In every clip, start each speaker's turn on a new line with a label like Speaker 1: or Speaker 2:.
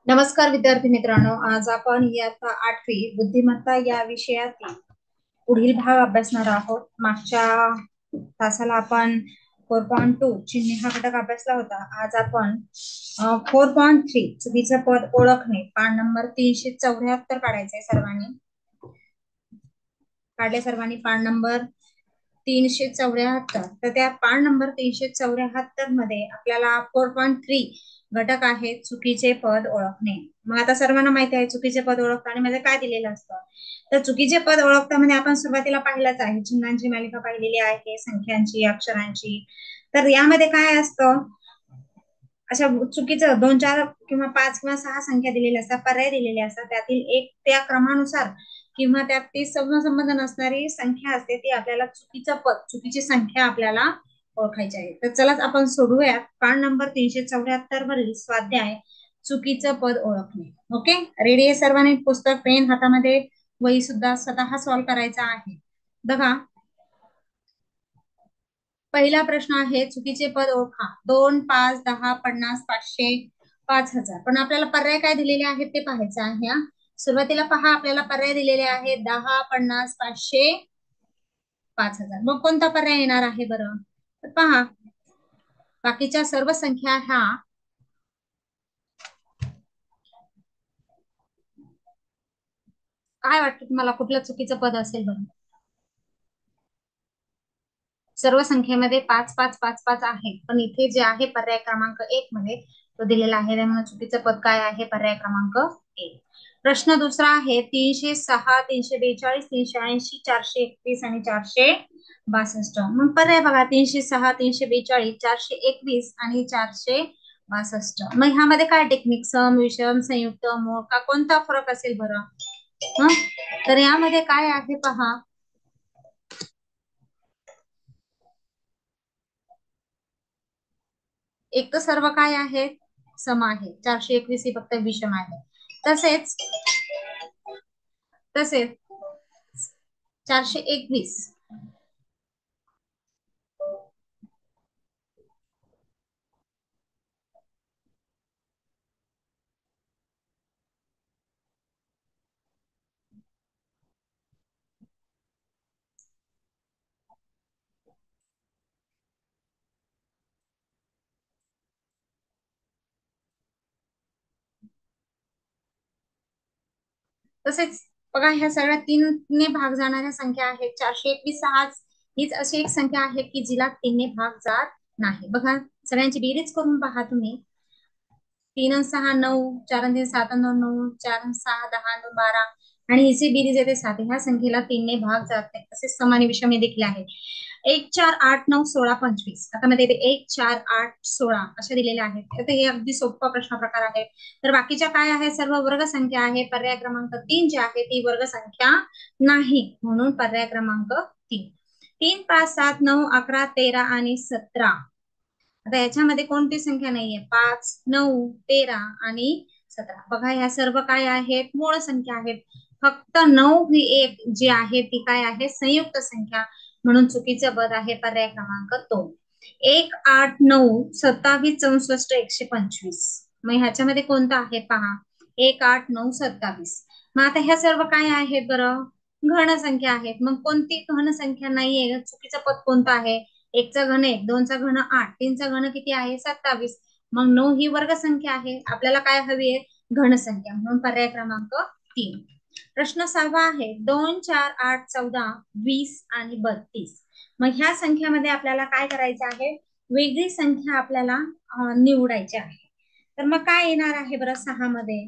Speaker 1: नमस्कार विद्यार्थी मित्रांनो, आज आपण इयत्ता 8वी बुद्धिमत्ता या विषयातील पुढील भाग अभ्यासणार आहोत. मागच्या तासाला आपण 4.2 चिन्हे हा घटक अभ्यासला होता. आज आपण 4.3 चुकीचं पद ओळखणे पान नंबर 374 काढायचंय. सर्वांनी पान नंबर 374. तर त्या पान नंबर 374 मध्ये आपल्याला 4.3 घटक आहे चुकीचे पद ओळखणे. मग आता सर्वांना माहिती आहे चुकीचे पद ओळखताना मध्ये काय दिलेलं असतं. तर चुकीचे पद ओळखताना आपण सुरुवातीला पाहिलंच आहे, चिन्हांची मालिका पाहिलेली आहे, संख्यांची, अक्षरांची. तर यामध्ये काय असतं, अशा चुकीचं 2, 4 किंवा 5 किंवा 6 संख्या दिलेल्या असतात, पर्याय दिलेले असतात. त्यातील एक त्या क्रमानुसार किंवा त्यात ती संबंध नसणारी संख्या असते, ती आपल्याला चुकीचं पद, चुकीची संख्या आपल्याला ओळखायची आहे. तर चला आपण सोडूयात. पान नंबर 374 वरील स्वाध्याय चुकीचं पद ओळखणे. ओके, रेडी आहे सर्वांनी? पुस्तक, पेन हातामध्ये, वही सुद्धा स्वतः सॉल्व्ह करायचा आहे. बघा, पहिला प्रश्न आहे चुकीचे पद ओळखा. 2, 5, 10, 50, 500, 5000. पण आपल्याला पर्याय काय दिलेले आहेत ते पाहायचं आहे. सुरुवातीला पहा, आपल्याला पर्याय दिलेले आहेत 10, 50, 500, 5000. मग कोणता पर्याय येणार आहे बरं? तर पहा, बाकीच्या सर्व संख्या ह्या काय वाटतं तुम्हाला, कुठलं चुकीचं पद असेल बरं? सर्व संख्येमध्ये 5 5 5 5 आहे, पण इथे जे आहे पर्याय क्रमांक 1 मध्ये तो दिलेला आहे, त्यामुळे चुकीचं पद काय आहे? पर्याय क्रमांक 1. प्रश्न दुसरा आहे 306, 342, 380, 431 आणि 462. मग पर्याय बघा, 306, 342, 421 आणि 462. मग ह्यामध्ये काय टेक्निक, सम, विषम, संयुक्त, मोड का कोणता फरक असेल बरं? तर यामध्ये काय आहे पहा, एक तर सर्व काय आहे? सम आहे. 421 ही फक्त विषम आहे. तसेच तसेच 421 तसेच बघा, ह्या सगळ्या 3 ने भाग जाणाऱ्या संख्या आहेत. 421 हीच अशी एक संख्या आहे की जिला 3 ने भाग जात नाही. बघा, सगळ्यांची बेरीज करून पहा तुम्ही. 3 आणि 6 9, 4 आणि 3 7 आणि 9 9, 4 आणि 6 10 आणि 12 आणि हिची बेरीज येते 7. ह्या संख्येला 3 ने भाग जात नाही. तसेच सम आणि विषम देखील आहे. 1 4 8 9 16 25. आता मध्ये 1 4 8 16 अशा दिलेल्या आहेत. तर हे अगदी सोपा प्रश्न प्रकार आहे. तर बाकीच्या काय आहे? सर्व वर्ग संख्या आहे. पर्याय क्रमांक 3 जी आहे ती वर्ग संख्या नाही, म्हणून पर्याय क्रमांक 3. 3 5 7 9 11 13 आणि 17. आता याच्यामध्ये कोणती संख्या नाहीये? 5 9 13 आणि 17. बघा, ह्या सर्व काय आहेत? मूळ संख्या आहेत. फक्त 9 ही एक जी आहे ती काय आहे? संयुक्त संख्या, म्हणून चुकीचं पद आहे पर्याय क्रमांक 2. 1 8 9 27 64 125. मग ह्याच्यामध्ये कोणतं आहे पहा? 1 8 9 27. मग आता ह्या सर्व काय आहेत बरं? घन संख्या आहेत. मग कोणती घन संख्या नाहीये? चुकीचं पद कोणतं आहे? 1 चा घन 1, 2 चा घन 8, 3 चा घन किती आहे? 27. मग 9 ही वर्ग संख्या आहे. आपल्याला काय हवी आहे? घन संख्या, म्हणून पर्याय क्रमांक 3. प्रश्न 6 आहे 2 4 8 14 20 आणि 32. मग ह्या संख्यामध्ये आपल्याला काय करायचं आहे? वेगळी संख्या आपल्याला निवडायची आहे. तर मग काय येणार आहे बरं 6 मध्ये?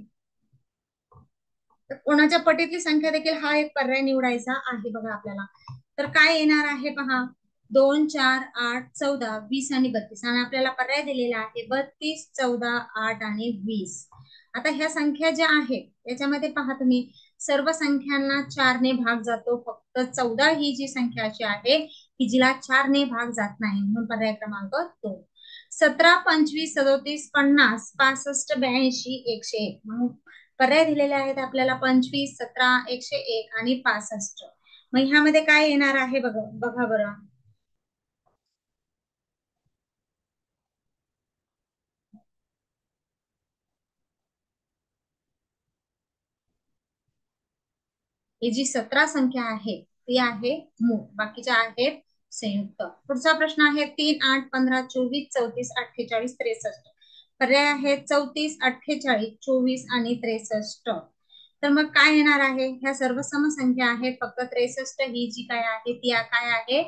Speaker 1: तर कोणाच्या पटीतली संख्या देखील हा एक पर्याय निवडायचा आहे बघा आपल्याला. तर काय येणार आहे पहा, 2 4 8 14 20 आणि 32. आणि आपल्याला पर्याय दिलेला आहे 32 14 8 आणि 20. आता ह्या संख्या ज्या आहेत त्याच्यामध्ये पहा तुम्ही, सर्व संख्यांना 4 ने भाग जातो. फक्त 14 ही जी संख्या अशी आहे की जिला 4 ने भाग जात नाही, म्हणून पर्याय क्रमांक 2. 17 25 37 50 65 82 101. म्हणून पर्याय दिलेले आहेत आपल्याला 25 17 101 आणि 65. मग ह्यामध्ये काय येणार आहे बघा बघा बरं. ही जी 17 संख्या आहे ती आहे मूळ, बाकीच्या आहेत संयुक्त. पुढचा प्रश्न आहे 3, 8, 15, 24, 34, 48, 63. पर्याय आहेत 34, 48, 24 आणि 63. तर मग काय येणार आहे? ह्या सर्व समसंख्या आहेत, फक्त 63 ही जी काय आहे ती काय आहे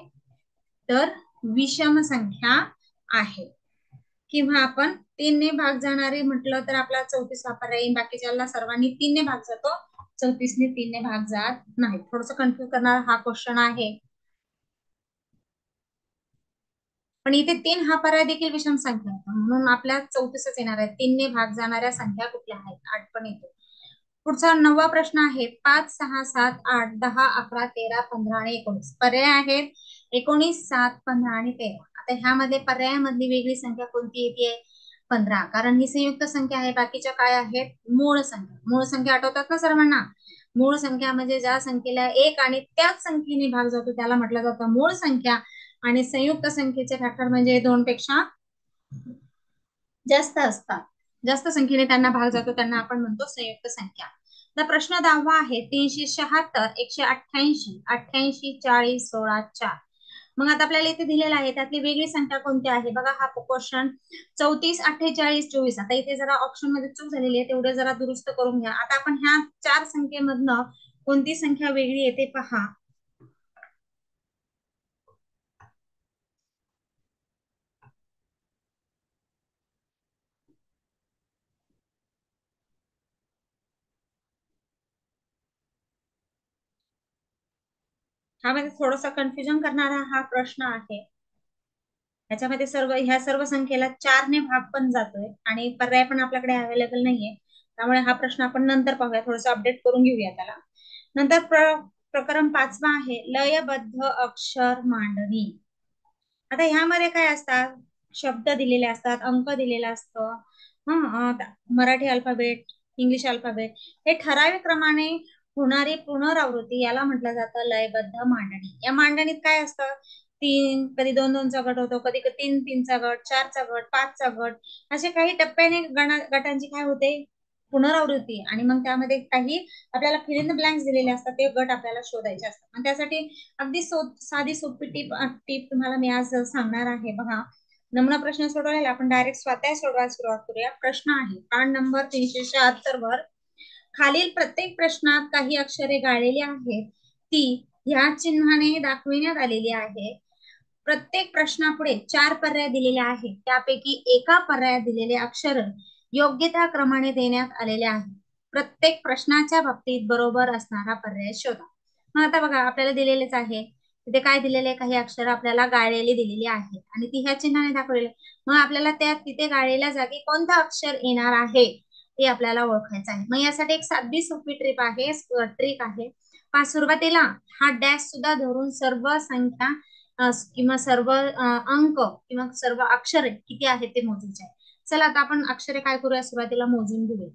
Speaker 1: तर विषम संख्या आहे. किंवा आपण 3 ने भाग जाणारी म्हटलं तर आपला 34 वापरता येईल, बाकीच्याला सर्वांनी 3 ने भाग जातो, 34 ने 3 ने भाग जात नाही. थोडस कन्फ्युज करणारा हा क्वेश्चन आहे, पण इथे 3 हा पर्याय देखील विषम संख्या आहे, म्हणून आपल्या 34च येणार आहे. 3 ने भाग जाणाऱ्या संख्या कुठल्या आहेत? 8 पण येतो. पुढचा 9वा प्रश्न आहे 5, 6, 7, 8, 10, 11, 13, 15 आणि 19. पर्याय आहेत 19, 7, 15 आणि 13. आता ह्यामध्ये पर्यायामधली वेगळी संख्या कोणती येते? 15, कारण ही संयुक्त संख्या आहे. बाकीच्या काय आहेत? मूळ संख्या. मूळ संख्या आठवतात ना सर्वांना? मूळ संख्या म्हणजे ज्या संख्येला एक आणि त्याच संख्येने भाग जातो त्याला म्हटलं जातं मूळ संख्या. आणि संयुक्त संख्येचे फॅक्टर म्हणजे 2 पेक्षा जास्त असतात, जास्त संख्येने त्यांना भाग जातो त्यांना आपण म्हणतो संयुक्त संख्या. तर प्रश्न 10वा आहे 376, 188, 88, 40, 16, 4. मग आता आपल्याला इथे दिलेलं आहे त्यातली वेगळी संख्या कोणती आहे बघा. हा क्वेश्चन 34, 48, 24. आता इथे जरा ऑप्शन मध्ये चूक झालेली आहे, तेवढे जरा दुरुस्त करून घ्या. आता आपण ह्या 4 संख्येमधनं कोणती संख्या वेगळी येते पहा. ह्यामध्ये थोडासा कन्फ्युजन करणारा हा प्रश्न आहे. ह्याच्यामध्ये ह्या सर्व संख्येला 4 ने भाग पण जातोय आणि पर्याय पण आपल्याकडे अवेलेबल नाहीये, त्यामुळे हा प्रश्न आपण नंतर पाहूया, थोडस अपडेट करून घेऊया त्याला. नंतर प्रकरण 5वा आहे लयबद्ध अक्षर मांडणी. आता ह्यामध्ये काय असतात? शब्द दिलेले असतात, अंक दिलेला असतो, मराठी अल्फाबेट, इंग्लिश अल्फाबेट, हे ठराविक क्रमाने होणारी पुनरावृत्ती याला म्हटलं जातं लयबद्ध मांडणी. या मांडणीत काय असतं? 3, कधी 2-2चा गट होतो, कधी 3-3चा गट, 4चा गट, 5चा गट, असे काही टप्प्याने गटांची काय होते? पुनरावृत्ती. आणि मग त्यामध्ये काही आपल्याला फिल इन द ब्लँक्स दिलेले असतात, ते गट आपल्याला शोधायचे असतात. आणि त्यासाठी अगदी साधी सोपी टीप तुम्हाला मी आज सांगणार आहे बघा. नमुना प्रश्न सोडवायला आपण डायरेक्ट स्वतः सोडवायला सुरुवात करूया. प्रश्न आहे पान नंबर 376 वर, खालील प्रत्येक प्रश्नात काही अक्षरे गाळलेली आहेत, ती ह्या चिन्हाने दाखविण्यात आलेली आहे. प्रत्येक प्रश्नापुढे 4 पर्याय दिलेले आहेत, त्यापैकी एका पर्यायात दिलेले अक्षर योग्य त्या क्रमाने देण्यात आलेले आहे. प्रत्येक प्रश्नाच्या बाबतीत बरोबर असणारा पर्याय शोधा. मग आता बघा आपल्याला दिलेलेच आहे, तिथे काय दिलेले? काही अक्षर आपल्याला गाळलेली दिलेली आहेत आणि ती ह्या चिन्हाने दाखवलेले. मग आपल्याला त्या तिथे गाळलेल्या जागी कोणतं अक्षर येणार आहे ते आपल्याला ओळखायचं आहे. मग यासाठी एक साधी सोपी ट्रिक आहे. सुरुवातीला हा डॅश सुद्धा धरून सर्व संख्या किंवा सर्व अंक किंवा सर्व अक्षरे किती आहेत ते मोजायचे आहे. चला आता आपण अक्षरे काय करूया, सुरुवातीला मोजून घेऊया.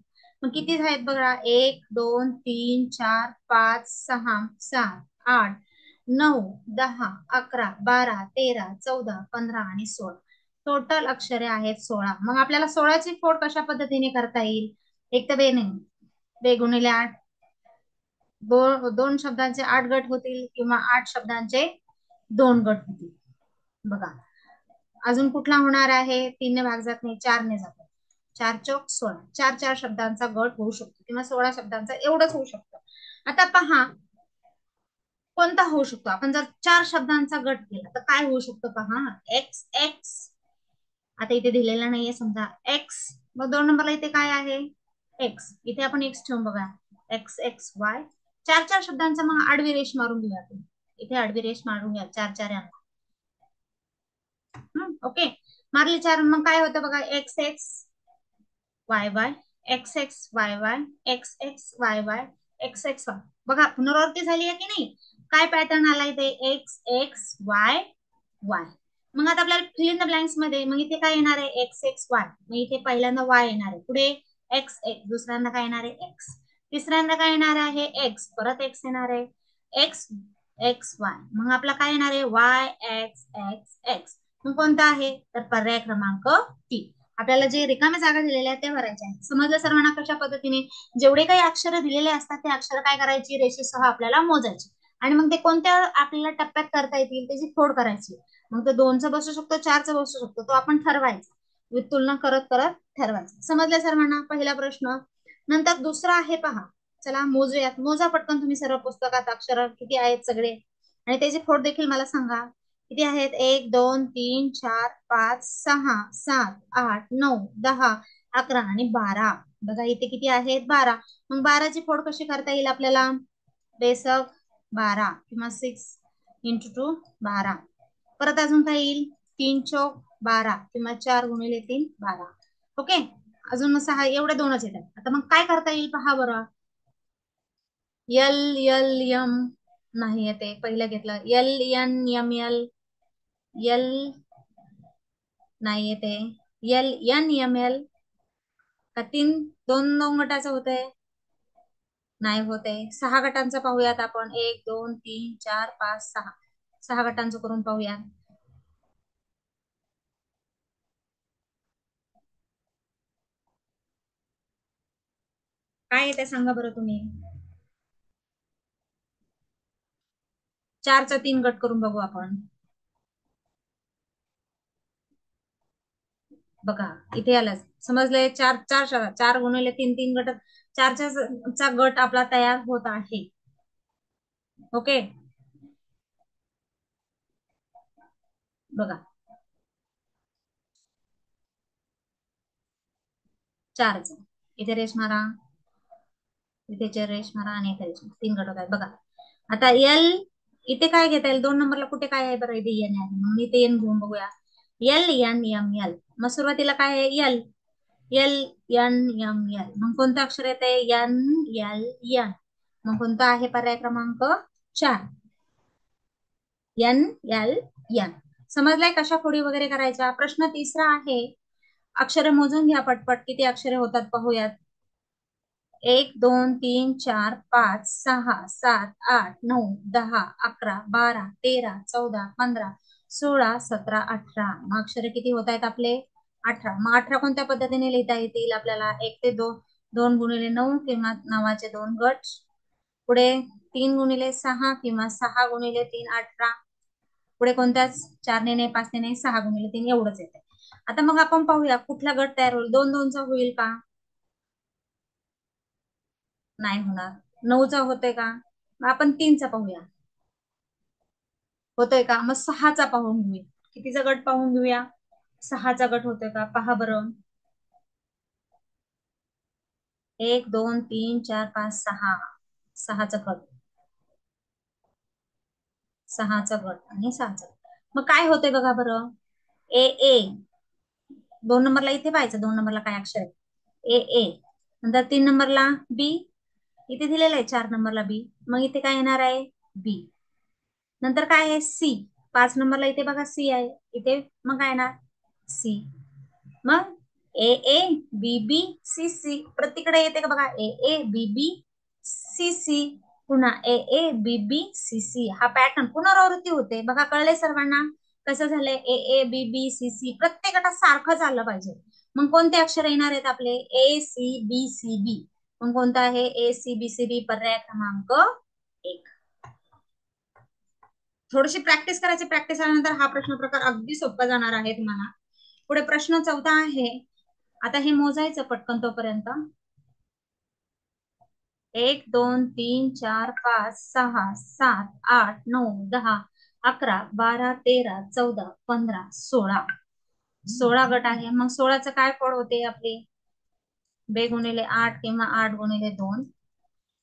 Speaker 1: मग किती आहेत बघा? 1, 2, 3, 4, 5, 6, 7, 8, 9, 10, 11, 12, 13, 14, 15 आणि 16. टोटल अक्षरे आहेत 16. मग आपल्याला 16ची फोड कशा पद्धतीने करता येईल? एक तर बेने बेगुणिले 8, 2 शब्दांचे 8 गट होतील किंवा 8 शब्दांचे 2 गट होतील. बघा अजून कुठला होणार आहे? 3 ने भाग जात नाही, 4 ने जातो. 4 चौक 16, 4 शब्दांचा गट होऊ शकतो किंवा 16 शब्दांचा एवढंच होऊ शकतं. आता पहा कोणता होऊ शकतो. आपण जर 4 शब्दांचा गट केला तर काय होऊ शकतो पहा. एक्स एक्स, आता इथे दिलेला नाहीये समजा एक्स, मग 2 नंबरला इथे काय आहे? एक्स. इथे आपण एक्स ठेवून बघा, एक्स एक्स वाय. 4 शब्दांचा मग आडवी रेष मारून घेऊया आपण. इथे आडवी रेष मारून घ्या 4 यांना. ओके, मारली 4. मग काय होतं बघा, x x Y Y, x x Y Y, x x Y Y, x x Y. बघा पुनरावृत्ती झाली आहे की नाही? काय पॅटर्न आला इथे? X x Y Y. मग आता आपल्याला फिल इन द ब्लँक्स मध्ये मग इथे काय येणार आहे? X x Y. मग इथे पहिल्यांदा वाय येणार आहे, पुढे एक्स एक्स, दुसऱ्यांदा काय येणार आहे? एक्स, तिसऱ्यांदा काय येणार आहे? एक्स, परत एक्स येणार आहे, एक्स एक्स वाय. मग आपला काय येणार आहे? Y x x x. मग कोणता आहे? तर पर्याय क्रमांक 3. आपल्याला जे रिकाम्या जागा दिलेल्या आहेत त्या भरायच्या आहेत. समजलं सर्वांना कशा पद्धतीने? जेवढे काही अक्षर दिलेले असतात ते अक्षर काय करायची, रेषेसह आपल्याला मोजायची आणि मग ते कोणत्या आपल्याला टप्प्यात करता येतील त्याची फोड करायची. मग तो 2चा बसू शकतो, 4चा बसू शकतो, तो आपण ठरवायचा. तुलना करत करत ठरवायचं. समजलं सर्वांना पहिला प्रश्न? नंतर दुसरा आहे पहा. चला मोजूयात. मोजा पटकन तुम्ही सर्व पुस्तकात अक्षर किती आहेत सगळे आणि त्याची फोड देखील मला सांगा. किती आहेत? 1 2 3 4 5 6 7 8 9 10 11 आणि 12. बघा इथे किती आहेत? 12. मग 12ची फोड कशी करता येईल आपल्याला? बेसक 12 किंवा 6 इंटू 2 12. परत अजून काय येईल? 3 चौक 12 किंवा 4 गुणिले 3 12. ओके. अजून मग 6 एवढे दोनच येतात. आता मग काय करता येईल पहा बरं. एल एल एम नाही येते. पहिलं घेतलं L N M L. L नाही येते. एल एन एम एल का 2 गटाचं होतंय? नाही होते. 6 गटांचं पाहूयात आपण. 1 2 3 4 5 6. 6 गटांचं करून पाहूया. काय येते सांगा बरं तुम्ही. 4चा 3 गट करून बघू आपण. बघा इथे आलं. समजलंय? 4 4 4 गुणिले 3 3 गट. 4चा गट आपला तयार होत आहे. ओके. बघा 4चा इथे रेश मारा, इथे रेश मारा आणि इथे रेश मारा. 3 गट होत आहेत बघा. आता एल इथे काय घेता येईल? 2 नंबरला कुठे काय आहे बरं? इथे एन आहे म्हणून इथे एन घेऊन बघूया. L N M L. मग सुरुवातीला काय आहे? L L N M L. मग कोणतं अक्षर येते? N L N. मग कोणता आहे पर्याय क्रमांक 4? N L N. समजलाय कशा फोडी वगैरे करायच्या? प्रश्न तिसरा आहे. अक्षरे मोजून घ्या पटपट. किती अक्षरे होतात पाहूयात. 1 2 3 4 5 6 7 8 9 10 11 12 13 14 15 16 17 18. मग अक्षरे किती होत आहेत आपले? 18. मग 18 कोणत्या पद्धतीने लिहिता येतील आपल्याला? 1 ते 2 2 गुणिले 9 किंवा 9चे 2 गट. पुढे 3 गुणिले 6 किंवा 6 गुणिले 3 18. पुढे कोणत्याच 4 ने नाही, 5 ने नाही, 6 गुणिले 3 एवढंच येते. आता मग आपण पाहूया कुठला गट तयार होईल. 2 2चा होईल का? नाही होणार. 9चा होतोय का? मग आपण 3चा पाहूया. होतोय का? मग 6चा पाहून घेऊया. कितीचा गट पाहून घेऊया? 6चा गट होतोय का पहा बरं. 1 2 3 4 5 6. 6चा गट. 6चा गट आणि 6चा. मग काय होतंय बघा बरं. ए ए. 2 नंबरला इथे पाहायचं. 2 नंबरला काय अक्षर आहे? ए ए. नंतर 3 नंबरला बी. इथे दिलेलं आहे 4 नंबरला बी. मग इथे काय येणार आहे? बी. नंतर काय आहे? सी. 5 नंबरला इथे बघा सी आहे. इथे मग काय येणार? सी. मग ए A B B C C. प्रत्येकडे येते का बघा? A A B B C C. पुन्हा A A B B C C. हा पॅटर्न पुनरावृत्ती होते बघा. कळले सर्वांना कसं झालंय? A A B B C C. प्रत्येक गटात सारखं चाललं पाहिजे. मग कोणते अक्षर येणार आहेत आपले? ए सी बी सी बी. मग कोणतं आहे? ए सी बी सी बी पर्याय क्रमांक 1. थोडीशी प्रॅक्टिस करायची. प्रॅक्टिस आल्यानंतर हा प्रश्न प्रकार अगदी सोपा जाणार आहे तुम्हाला. पुढे प्रश्न 4था आहे. आता हे मोजायचं पटकन तोपर्यंत. 1 2 3 4 5 6 7 8 9 10 11 12 13 14 15 16. 16 गट आहे. मग 16चं काय फोड होते आपली? 2 गुणिले 8 किंवा 8 गुणिले 2.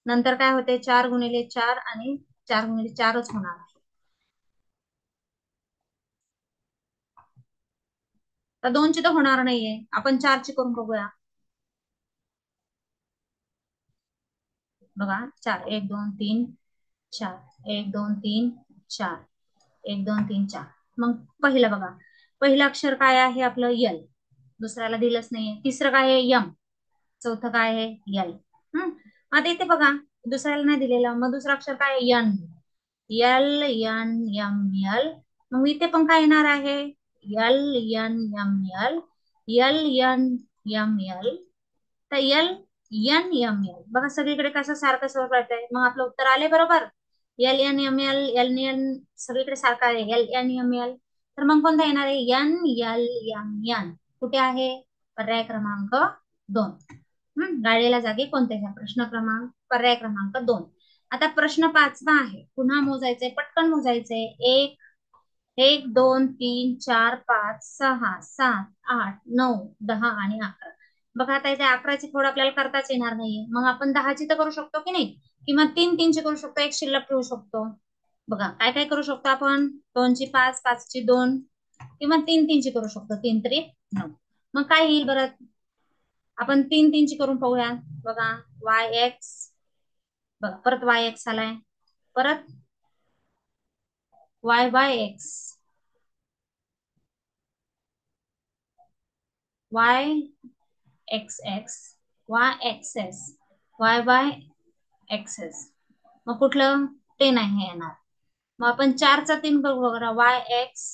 Speaker 1: नंतर काय होते? 4 गुणिले 4 आणि 4 गुणिले 4च होणार आहे. तर 2ची तर होणार नाहीये. आपण 4ची करून बघूया. बघा 4 1 2 3 4 1 2 3 4 1 2 3 4. मग पहिलं बघा. पहिलं अक्षर काय आहे आपलं? यल. दुसऱ्याला दिलंच नाहीये. तिसरं काय आहे? यम. चौथं काय आहे? यल. आता इथे बघा दुसऱ्याला नाही दिलेलं. मग दुसरं अक्षर काय आहे? N. L N M L. मग इथे पण काय येणार आहे? L N M L. L N M L, तर एल एन एम एल बघा सगळीकडे कसं सारखं स्वरूप आहे, मग आपलं उत्तर आले बरोबर. L N M L, L N सगळीकडे सारखं आहे, एल एन एम एल. तर मग कोणता येणार आहे, एन एल एम एन. कुठे आहे, पर्याय क्रमांक 2. गाडीला जागी कोणते घ्या, प्रश्न क्रमांक पर्याय क्रमांक 2. आता प्रश्न 5वा आहे, पुन्हा मोजायचंय, पटकन मोजायचंय. एक, 1 2 3 4 5 6 7 8 9 10 आणि 11. बघा आता इथे 11ची फोड आपल्याला करताच येणार नाहीये, मग आपण 10ची तर करू शकतो की नाही, किंवा 3 3ची करू शकतो, एक शिल्लक ठेवू शकतो. बघा काय काय करू शकतो आपण, 2ची 5, 5ची 2, किंवा 3 3ची करू शकतो, 3 3 9. मग काय येईल बरं, आपण 3 3ची करून पाहूया. बघा वाय एक्स, बघा परत वाय एक्स आलाय, परत Y Y x, Y x x, Y x S, Y Y x S. मग कुठलं, ते नाही येणार. मग आपण 4 चा 3 बघू बघा, वाय एक्स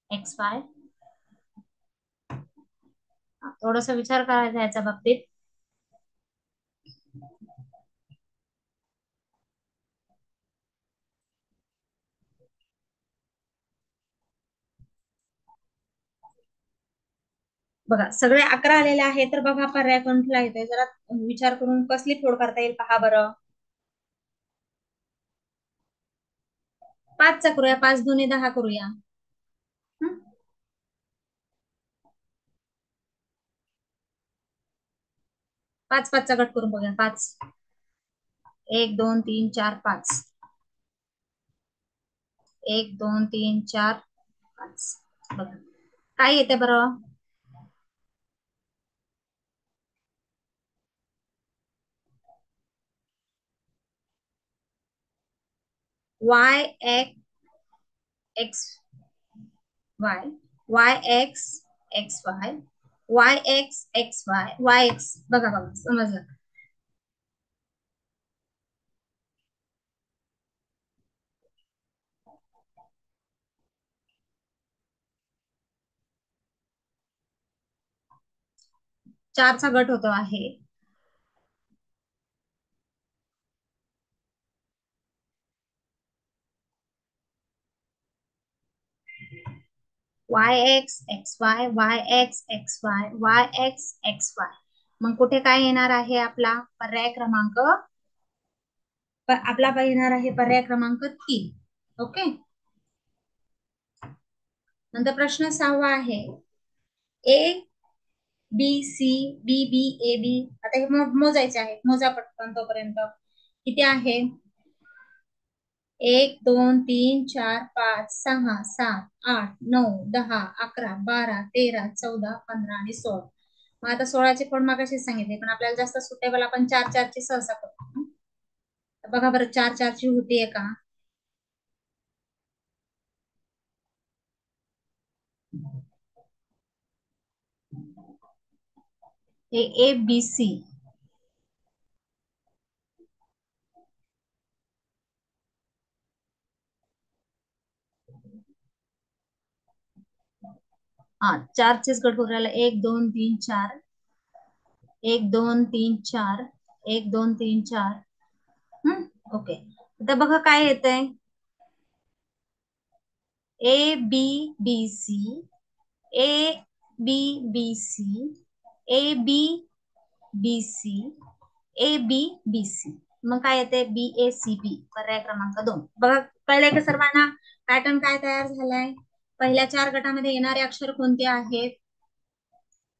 Speaker 1: एक्स वाय. थोडासा विचार करायचा याच्या बाबतीत. बघा सगळे 11 आलेले आहे, तर बघा पर्याय कोणता येतोय, जरा विचार करून कसली फोड करता येईल पहा बरं. 5चा करूया, 5 दुने 10 करूया. हं? 5 5चा गट करून बघूया. 5, 1 2 3 4 5, 1 2 3 4 5. बघा काय येते बरं, Y x Y, Y x x Y, Y x x Y, Y x. बघा बघा समजलं. 4चा गट होतो आहे, Y x x Y, Y x x Y, Y x x Y. मग कुठे काय येणार आहे, आपला पर्याय क्रमांक, आपला काय येणार आहे, पर्याय क्रमांक 3. ओके. नंतर प्रश्न 6वा आहे, A B C B B A B. आता हे मोजायचे आहे, मोजा पटकन तोपर्यंत. किती आहे, 1 2 3 4 5 6 7 8 9 10 11 12 13 14 15 आणि 16. मग आता 16ची पण मागाशी सांगितली, पण आपल्याला जास्त सुटेबल आपण 4 4ची सहसा करतो. बघा बरं 4 4ची होतीये का, हे ए बी सी. हा 4चेच गट करून राहिला, 1 2 3 4, 1 2 3 4, 1 2 3 4. ओके. आता बघा काय येतंय, A B B C, A B B C, A B B C, A B B C. मग काय येते, बी ए सी बी, पर्याय क्रमांक 2. बघा कळलंय का सर्वांना, पॅटर्न काय तयार झालाय. पहिल्या 4 गटामध्ये येणारे अक्षर कोणते आहेत,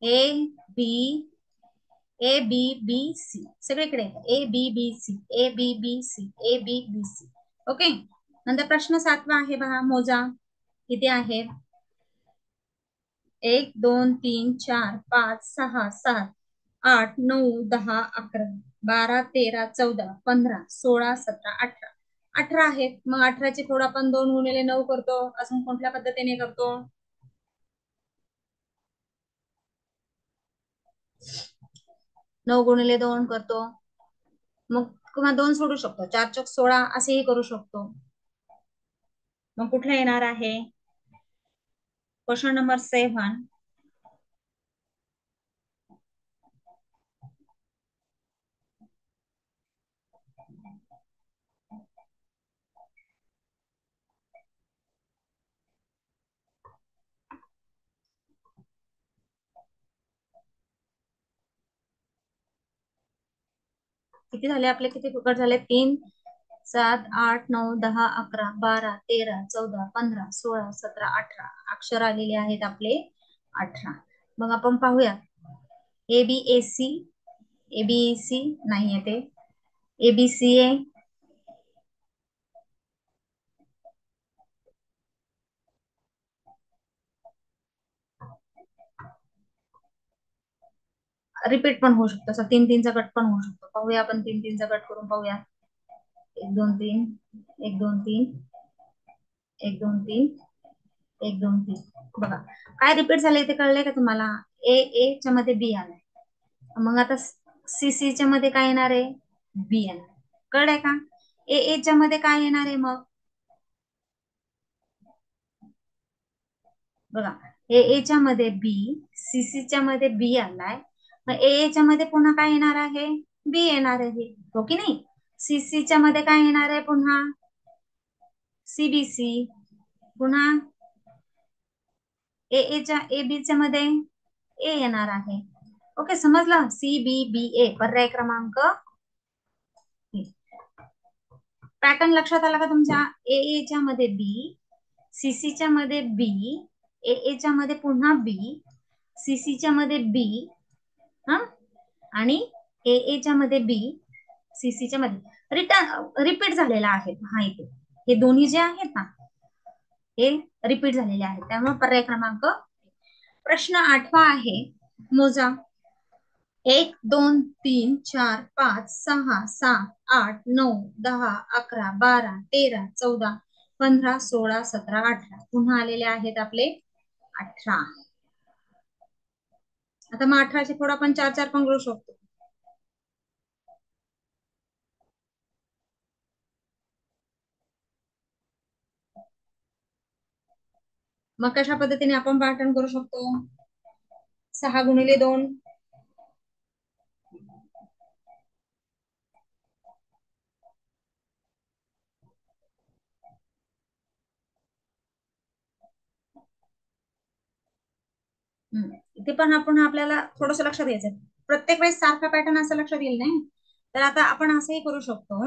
Speaker 1: A B, A B B C, सगळीकडे A B B C, A B B C, A B B C. Okay. नंतर प्रश्न 7वा आहे, बघा मोजा किती आहे, 1 2 3 4 5 6 7 8 9 10 11 12 13 14 15 16 17 18. 18 आहेत, मग 18ची थोडं आपण 2 गुणिले 9 करतो, अजून कोणत्या पद्धतीने करतो, 9 गुणिले 2 करतो. मग किंवा 2 सोडू शकतो, 4 चौक 16 असेही करू शकतो. मग कुठे येणार आहे, क्वेश्चन नंबर 7. किती झाले आपले, किती फुकट झाले? 3 7 8 9 10 11 12 13 14 15 16 17 18 अक्षर आलेले आहेत आपले 18. मग आपण पाहूया ABAC. ABEC नाही येते. ABCA. रिपीट पण होऊ शकतो, असं 3-3चा गट पण होऊ शकतो. पाहूया आपण 3-3चा गट करून पाहूया. 1 2 3 1 2 3 1 2 3 1 2 3. बघा काय रिपीट झालंय ते कळलंय का तुम्हाला? ए च्या मध्ये बी आलाय. मग आता सी च्या मध्ये काय येणार आहे? बी येणार. कळलंय का? च्या मध्ये काय येणार आहे मग? बघा च्या मध्ये बी, च्या मध्ये बी आलाय. मग च्या मध्ये पुन्हा काय येणार आहे? बी येणार आहे, हो की नाही? च्या मध्ये काय येणार आहे पुन्हा? CBC. पुन्हा एबीच्या मध्ये ए येणार आहे. ओके, समजलं? CBBA पर्याय क्रमांक. पॅटर्न लक्षात आला का तुमच्या? च्या मध्ये बी, च्या मध्ये बी, च्या मध्ये पुन्हा बी, च्या मध्ये बी, हा, आणि च्या मध्ये बी, च्या मध्ये रिपीट झालेला आहे. हा इथे हे दोन्ही जे आहेत ना हे रिपीट झालेले आहेत, त्यामुळे पर्याय क्रमांक. प्रश्न 8वा आहे, मोजा. 1 2 3 4 5 6 7 8 9 10 11 12 13 14 15 16 17 18. पुन्हा आलेले आहेत आपले 18. आता मग 18चे पुढे आपण 4-4 पण करू शकतो. मग कशा पद्धतीने आपण पाठन करू शकतो? 6 गुणिले 2. इथे पण आपण आपल्याला थोडस लक्षात द्यायचं, प्रत्येक वेळेस सारखा पॅटर्न असं लक्षात येईल नाही. तर आता आपण असंही करू शकतो.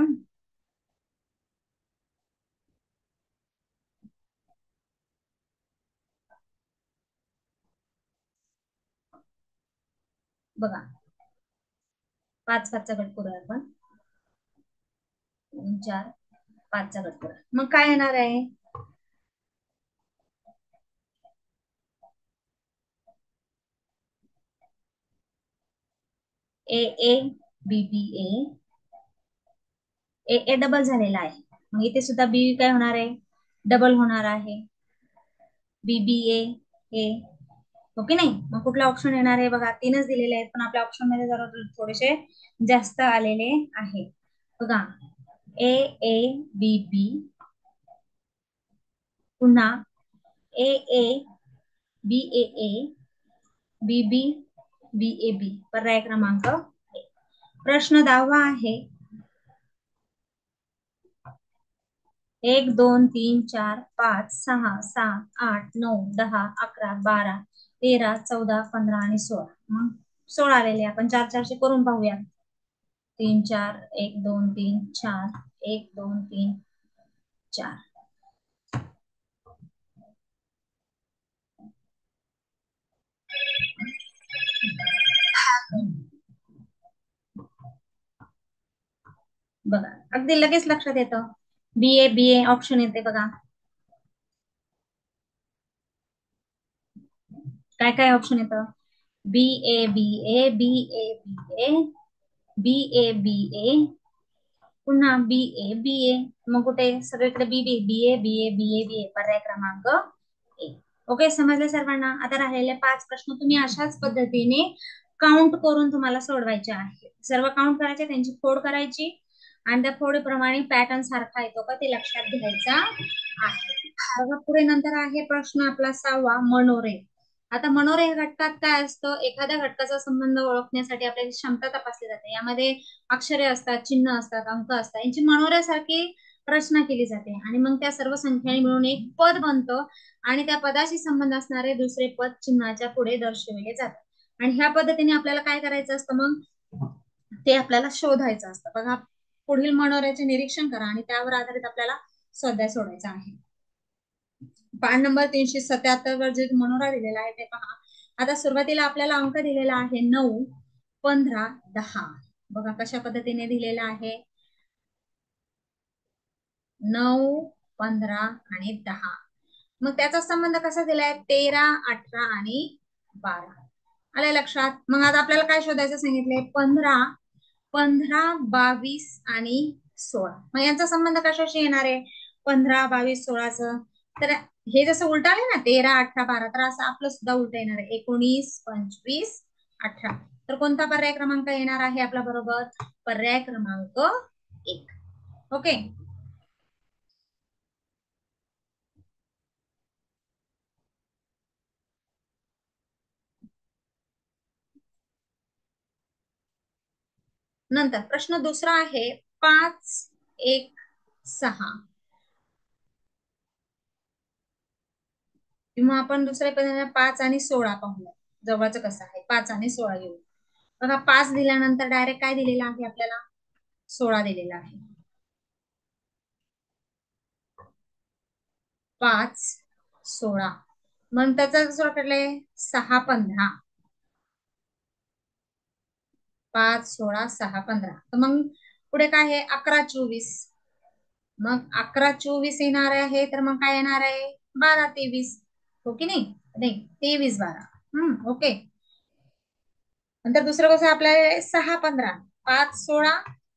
Speaker 1: बघा 5-5चा गट करूया आपण. 3 4 5चा गट करूया. मग काय येणार आहे? ए बी बी ए डबल झालेला आहे. मग इथे सुद्धा बी काय होणार आहे? डबल होणार आहे. BBA ए, ओके नाही? मग कुठला ऑप्शन येणार आहे? बघा 3च दिलेले आहेत, पण आपल्या ऑप्शन मध्ये जरा थोडेसे जास्त आलेले आहे. बघा AABB, पुन्हा AABAA, BBBAB. पर्याय क्रमांक. प्रश्न 10वा आहे, 1 2 3 4 5 6 7 8 9 10 11 12 13 14 15 आणि 16. मग 16 आलेले आपण 4-4चे करून पाहूया. 3 4 1 2 3 4 1 2 3 4. बघा अगदी लगेच लक्षात येतं. BA ऑप्शन येते बघा. काय काय ऑप्शन येतं? BABA पुन्हा BA. मग कुठे? सगळीकडे BA. पर्याय क्रमांक 1. ओके, समजले सर्वांना? आता राहिलेले 5 प्रश्न तुम्ही अशाच पद्धतीने काउंट करून तुम्हाला सोडवायचे आहे. सर्व काउंट करायचे, त्यांची फोड करायची आणि त्या फोडीप्रमाणे पॅटर्न सारखा येतो का ते लक्षात घ्यायचा आहे. बघा पुढे नंतर आहे प्रश्न आपला 6वा, मनोरे. आता मनोरे घटकात काय असतं, एखाद्या घटकाचा संबंध ओळखण्यासाठी आपल्याला क्षमता तपासली जाते. यामध्ये अक्षरे असतात, चिन्ह असतात, अंक असतात, यांची मनोऱ्यासारखी रचना केली जाते आणि मग त्या सर्व संख्यांनी मिळून एक पद बनतं आणि त्या पदाशी संबंध असणारे दुसरे पद चिन्हाच्या पुढे दर्शविले जातात आणि ह्या पद्धतीने आपल्याला काय करायचं असतं, मग ते आपल्याला शोधायचं असतं. बघा, पुढील मनोऱ्याचे निरीक्षण करा आणि त्यावर आधारित आपल्याला स्वाध्याय सोडायचा आहे. पान नंबर 377 वर जे मनोरा दिलेला आहे ते पहा. आता सुरुवातीला आपल्याला अंक दिलेला आहे 9, 15, 10. बघा कशा पद्धतीने दिलेला आहे, 9, 15 आणि 10. मग त्याचा संबंध कसा दिलाय, 13, 18 आणि 12. आले लक्षात. मग आता आपल्याला काय शोधायचं सांगितलंय, 15, 15, 22 आणि 16. मग यांचा संबंध कशाशी येणार आहे, 15, 22, 16च. तर हे जसं उलट आहे ना, 13, 18, 12, तर असं आपलं सुद्धा उलट येणार आहे, 19, 25, 18. तर कोणता पर्याय क्रमांक येणार आहे आपला बरोबर, पर्याय क्रमांक 1. ओके. नंतर प्रश्न दुसरा आहे 5, 1, 6. किंवा आपण दुसऱ्या पद्धतीने 5 आणि 16 पाहूया, जवळचं कसं आहे, 5 आणि 16 घेऊ. बघा, 5 दिल्यानंतर डायरेक्ट काय दिलेलं आहे आपल्याला, 16 दिलेला आहे. 5, 16. मग त्याचा दुसरा कडले 6, 15. 5, 16, 6, 15. तर मग पुढे काय आहे, 11, 24. मग 11, 24 येणार आहे, तर मग काय येणार आहे, 12, 23. हो की नाही, नाही 23, 12. ओके. नंतर दुसरं कसं आपल्याला 6, 15. 5, 16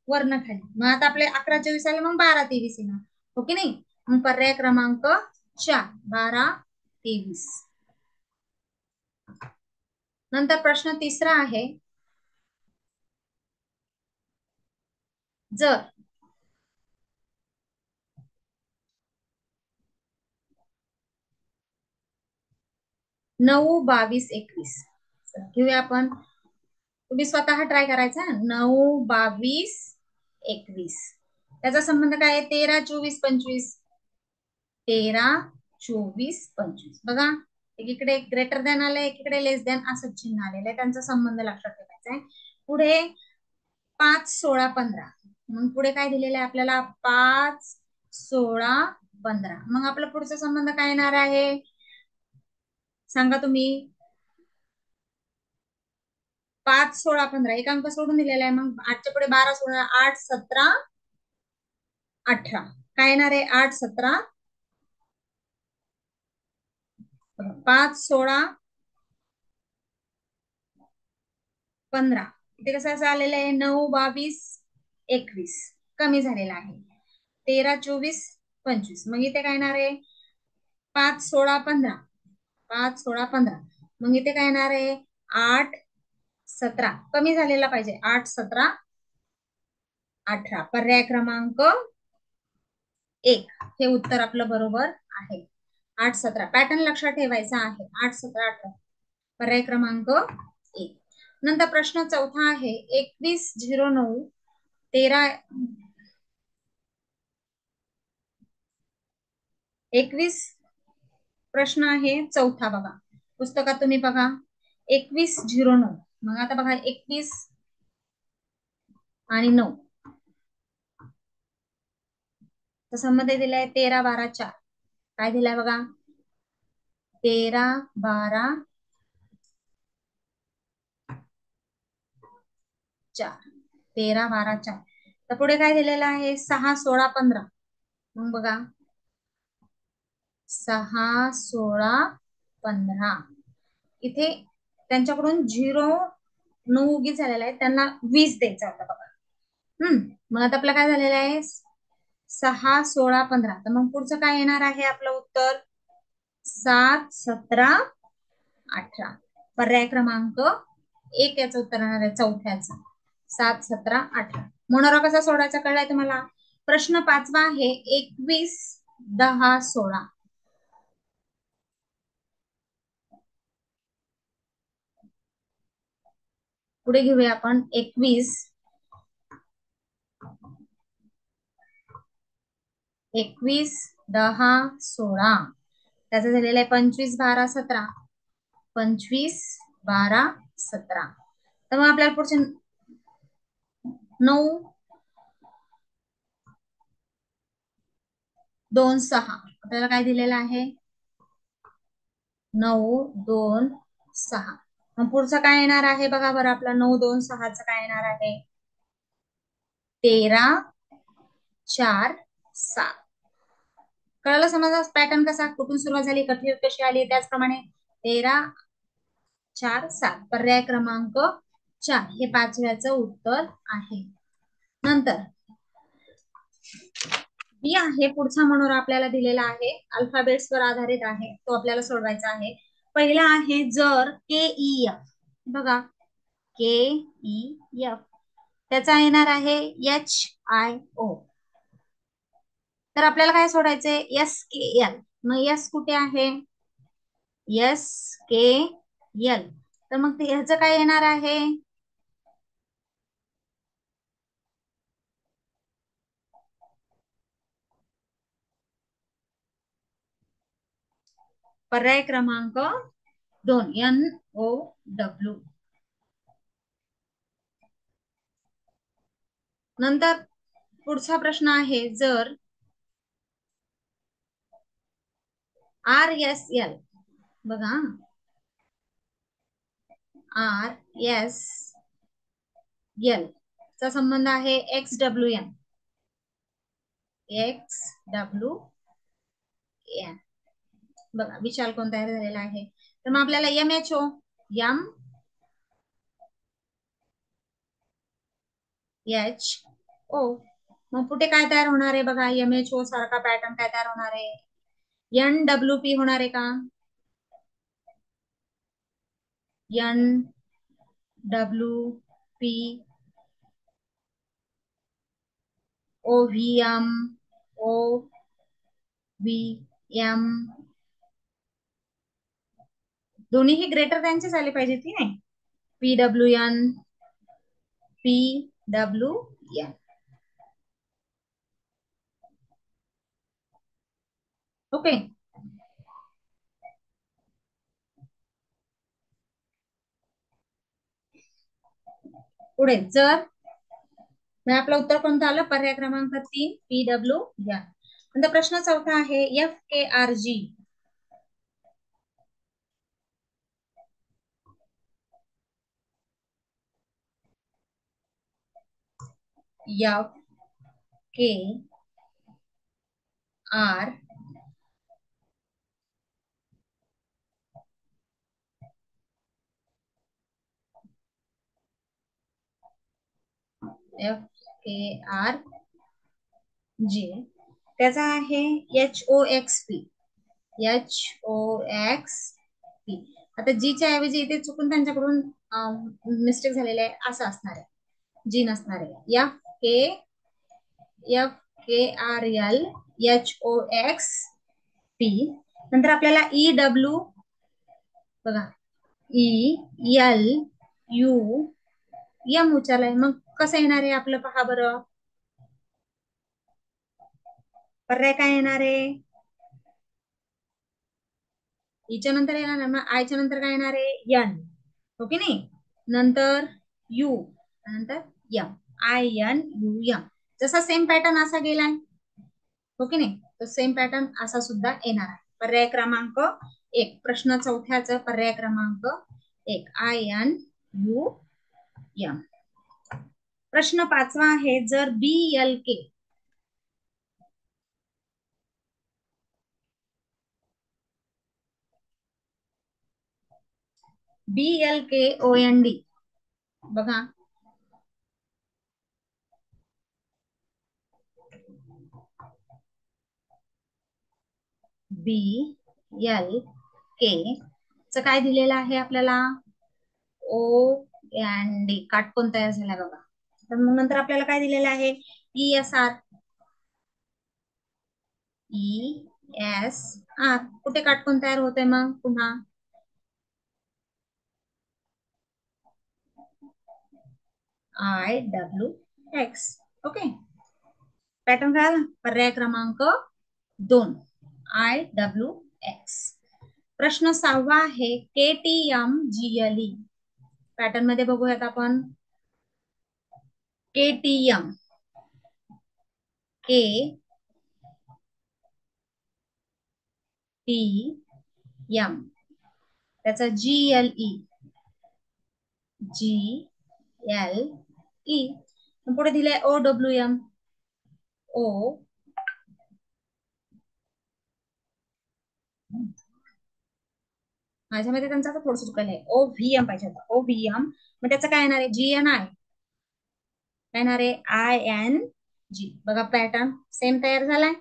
Speaker 1: वर्ण खाली. मग आता आपले 11, 24 आले, मग 12, 23 येणार. हो की नाही. मग पर्याय क्रमांक 4, 12, 23. नंतर प्रश्न तिसरा आहे, जर 9, 22, 21. घेऊया आपण, तुम्ही स्वतः ट्राय करायचा. 9, 22, 21. त्याचा संबंध काय आहे, 13, 24, 25. 13, 24, 25. बघा, एकीकडे ग्रेटर दॅन आलंय, एकीकडे लेस दॅन असं चिन्ह आलेलं आहे, त्यांचा संबंध लक्षात ठेवायचा आहे. पुढे 5, 16, 15. मग पुढे काय दिलेलं आहे आपल्याला, 5, 16, 15. मग आपला पुढचा संबंध काय येणार आहे, सांगा तुम्ही. 5, 16, 15 एक अंक सोडून दिलेला आहे. मग 8च्या पुढे 12, 16, 8, 17, 18. काय येणार आहे, 8, 17, 5, 16, 15. इथे कसं असं आलेलं आहे, 9, 22, 21. कमी झालेला आहे. 13, 24, 25. मग इथे काय येणार आहे, 5, 16, 15. 5, 16, 15. मग इथे काय येणार आहे, 8, 17. कमी झालेला पाहिजे, 8, 17, 18. पर्याय क्रमांक 1 हे उत्तर आपलं बरोबर आहे. 8, 17 पॅटर्न लक्षात ठेवायचा आहे. 8, 17, 18. पर्याय क्रमांक 1. नंतर प्रश्न चौथा आहे, 2109 13. 21 प्रश्न आहे चौथा. बघा पुस्तकात तुम्ही बघा, 2109. मग आता बघा, 21 आणि 9 मध्ये दिलाय 13, 12, 4. काय दिलाय बघा, 13, 12, 4. 13, 12, 4. तर पुढे काय दिलेलं आहे, 6, 16, 15. मग बघा, 6, 16, 15. इथे त्यांच्याकडून 0 9 उगीच झालेला आहे, त्यांना 20 द्यायचा होता बघा. मग आता आपलं काय झालेलं आहे, 6, 16, 15. तर मग पुढचं काय येणार आहे आपलं उत्तर, 7, 17, 18. पर्याय क्रमांक 1 याचं उत्तर येणार आहे चौथ्याचं, 7, 17, 18. मनोरा कसा सोडायचा कळलाय तुम्हाला. प्रश्न पाचवा आहे, 21, 10, 16. पुढे घेऊया आपण 21, 21, 10, 16. त्याचा झालेला आहे 25, 12, 17. 25, 12, 17. तर मग आपल्याला पुढचे 9, 2, 6. आपल्याला काय दिलेलं आहे? 9, 2, 6. मग पुढचं काय येणार आहे बघा बरं, आपला 9, 2, 6चं काय येणार आहे? 13, 4, 7. कळलं समजा पॅटर्न कसा, कुठून सुरुवात झाली, कठी कशी आली, त्याचप्रमाणे 13, 4, 7. पर्याय क्रमांक 4 हे 5व्याचं उत्तर आहे. नंतर बी आहे पुढचा मनोरा आपल्याला दिलेला आहे, अल्फाबेट्स वर आधारित आहे, तो आपल्याला सोडवायचा आहे. पहिला आहे जर के ई एफ. बघा के ई एफ, त्याचा येणार आहे एच आय ओ. तर आपल्याला काय सोडायचंय? एस के एल. मग एस कुठे आहे? एस के एल. तर मग ते ह्याचं काय येणार आहे? पर्याय क्रमांक 2 एन ओ डब्ल्यू. नंतर पुढचा प्रश्न आहे जर आर एस एल. बघा आर एस एल चा संबंध आहे X W N. X W N. बघा विशाल कोण तयार झालेला आहे. तर मग आपल्याला M H O, M H O. मग कुठे काय तयार होणार आहे बघा, एम एच ओ सारखा पॅटर्न काय तयार होणार आहे? एन डब्ल्यू पी होणार आहे का? N W P, O V M, O V M. दोन्हीही ग्रेटर त्यांचे झाले पाहिजे की नाही? P W N, P W N. Okay. पुढे जर मग आपलं उत्तर कोणतं आलं? पर्याय क्रमांक 3 पी डब्ल्यू एन. नंतर प्रश्न चौथा आहे F K R G. F K R F K R G. त्याचा आहे H O X P. H O X P. आता जी च्या ऐवजी इथे चुकून त्यांच्याकडून मिस्टेक झालेली आहे, असं असणार आहे, जी नसणार आहे. F K, F K R L, H O X P. नंतर आपल्याला ई डब्ल्यू, बघा ई एल यू एम उच्चारलाय, मग कसं येणार आहे आपलं पहा बरं. पर्याय काय येणार आहे? ईच्या नंतर येणार आहे, मग आयच्या नंतर काय येणार आहे? एन. हो की नाही? नंतर यू, नंतर M. I N U M. जसा सेम पॅटर्न असा गेलाय, हो की नाही? तो सेम पॅटर्न असा सुद्धा येणार आहे. पर्याय क्रमांक 1, प्रश्न चौथ्याचं पर्याय क्रमांक 1, आय एन यू एम. प्रश्न 5वा आहे जर B L K. B L K O N D. बघा बी एल के च काय दिलेलं आहे आपल्याला? O N D. काटकोन तयार झाला बघा. तर मग नंतर आपल्याला काय दिलेलं आहे? E S R. E S R. कुठे काटकोन तयार होते मग पुन्हा? IWX. ओके, पॅटर्न कळाला. पर्याय क्रमांक 2 IWX. प्रश्न 6 आहे KTM GLE. पॅटर्न मध्ये बघूयात आपण. KTM त्याचा GLE पुढे दिलंय OWM. माझ्यामध्ये त्यांचा थोडस चुकलं आहे. OVM पाहिजे होता. OVM मग त्याचं काय येणार आहे? GNI काय येणार आहे? ING. बघा पॅटर्न सेम तयार झालाय.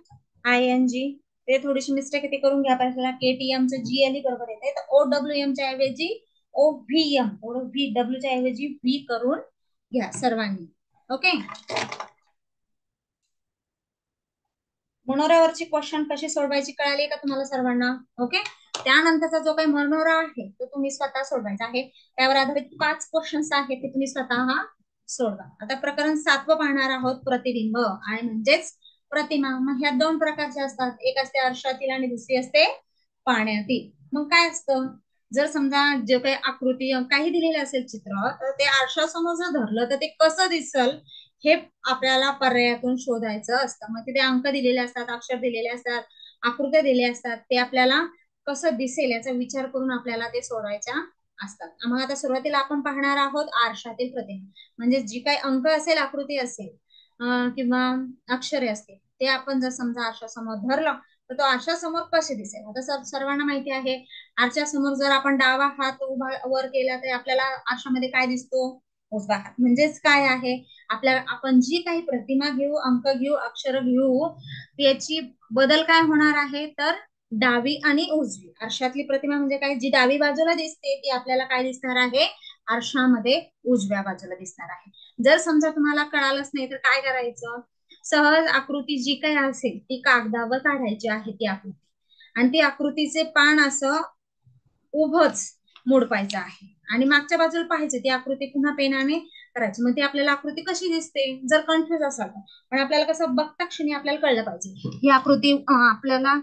Speaker 1: ING ते थोडीशी मिस्टेक आहे, ते करून घ्या पाहिजे. KTM चं GLE बरोबर येते, तर OWM च्या ऐवजी OVM, VW च्या ऐवजी V करून घ्या सर्वांनी. ओके, मनोऱ्यावरची क्वेश्चन कशी सोडवायची कळाली का तुम्हाला सर्वांना? ओके, त्यानंतरचा जो काही मनोरा आहे तो तुम्ही स्वतः सोडवायचा आहे. त्यावर आधारित 5 क्वेश्चन्स आहेत, ते तुम्ही स्वतः सोडवा. आता प्रकरण 7 पाहणार आहोत, प्रतिबिंब आणि म्हणजेच प्रतिमा. मग ह्या 2 प्रकारच्या असतात, एक असते आरशातील आणि दुसरी असते पाण्यातील. मग काय असतं, जर समजा जे काही आकृती काही दिलेले असेल चित्र, तर ते आरशासमोर जर धरलं तर ते कसं दिसल हे आपल्याला पर्यायातून शोधायचं असतं. मग तिथे अंक दिलेले असतात, अक्षर दिलेले असतात, आकृत्या दिलेल्या असतात, ते आपल्याला कसं दिसेल याचा विचार करून आपल्याला ते सोडवायच्या असतात. मग आता सुरुवातीला आपण पाहणार आहोत आरशातील प्रतिमा. म्हणजे जी काही अंक असेल, आकृती असेल किंवा अक्षरे असतील, ते आपण जर समजा आरशासमोर धरलं तर तो आरशासमोर कसे दिसेल. आता सर्वांना माहिती आहे, आरशासमोर जर आपण डावा हात उभा वर केला तर आपल्याला आरशामध्ये काय दिसतो? उजवा हात. म्हणजेच काय आहे, आपल्याला आपण जी काही प्रतिमा घेऊ, अंक घेऊ, अक्षर घेऊ, त्याची बदल काय होणार आहे, तर डावी आणि उजवी. आरशातली प्रतिमा म्हणजे काय, जी डावी बाजूला दिसते ती आपल्याला काय दिसणार आहे, आरशामध्ये उजव्या बाजूला दिसणार आहे. जर समजा तुम्हाला कळालंच नाही तर काय करायचं, सहज आकृती जी काही असेल ती कागदावर काढायची आहे ती आकृती, आणि ती आकृतीचे पान असं उभंच मोडपायचं आहे आणि मागच्या बाजूला पाहायचं, ती आकृती पुन्हा पेनाने करायची. मग ती आपल्याला आकृती कशी दिसते, जर कन्फ्युज असाल पण आपल्याला कसं बघता क्षणी आपल्याला कळलं पाहिजे, ही आकृती आपल्याला